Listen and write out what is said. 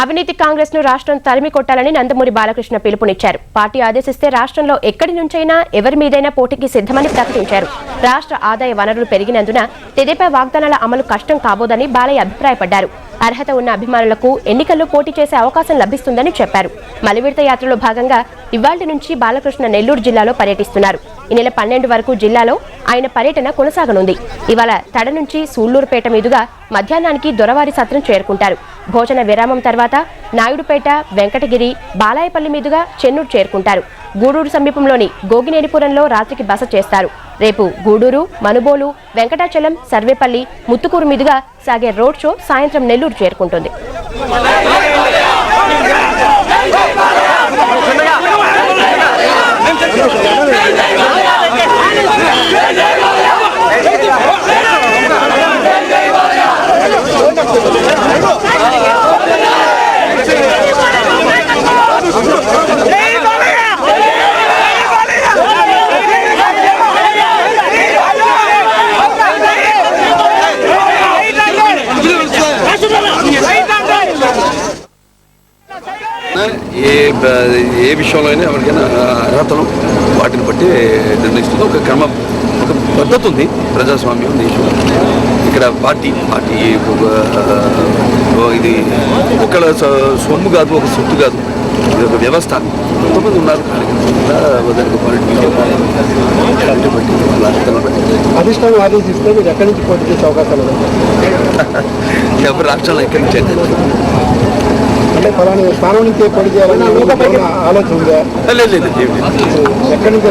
అవినీతి కాంగ్రెస్ ను రాష్ట్రం తరిమి కొట్టాలని నందమూరి బాలకృష్ణ పిలుపునిచ్చారు. పార్టీ ఆదేశిస్తే రాష్ట్రంలో ఎక్కడి నుంచైనా ఎవరి మీదైనా పోటీకి సిద్ధమని ప్రకటించారు. రాష్ట్ర ఆదాయ వనరులు పెరిగినందున తెదేపా వాగ్దానాల అమలు కష్టం కాబోదని బాలయ్య అభిప్రాయపడ్డారు. అర్హత ఉన్న అభిమానులకు ఎన్నికల్లో పోటీ చేసే అవకాశం లభిస్తుందని చెప్పారు. మలివిడత యాత్రలో భాగంగా ఇవాళ్టి నుంచి బాలకృష్ణ నెల్లూరు జిల్లాలో పర్యటిస్తున్నారు. ఈ నెల 12 వరకు జిల్లాలో ఆయన పర్యటన కొనసాగనుంది. ఇవాళ తడ నుంచి సూళ్లూరుపేట మీదుగా మధ్యాహ్నానికి దొరవారి సత్రం చేరుకుంటారు. భోజన విరామం తర్వాత నాయుడుపేట, వెంకటగిరి, బాలాయపల్లి మీదుగా చెన్నూరు చేరుకుంటారు. గూడూరు సమీపంలోని గోగినేనిపురంలో రాత్రికి బస చేస్తారు. రేపు గూడూరు, మనుబోలు, వెంకటాచలం, సర్వేపల్లి, ముత్తుకూరు మీదుగా సాగే రోడ్ షో సాయంత్రం నెల్లూరు చేరుకుంటుంది. ఏ విషయంలో అయినా ఎవరికైనా అర్హతలు వాటిని బట్టి నిర్ణయిస్తుంది. ఒక పద్ధతి ఉంది ప్రజాస్వామ్యం దేశంలో. ఇక్కడ పార్టీ ఇది ఒకళ్ళ సొమ్ము కాదు, ఒక సొత్తు కాదు, ఇది ఒక వ్యవస్థ. కొంతమంది ఉన్నారు అధిష్టానం ఆదేశిస్తే మీరు ఎక్కడి నుంచి పోటీ చేసే అవకాశాలు ఎవరు రాష్ట్రంలో ఎక్కడి నుంచి అంటే ఫలానా స్థానం నుంచి పోటీ చేయాలని ఆలోచన ఉందా? లేదు ఎక్కడి నుంచి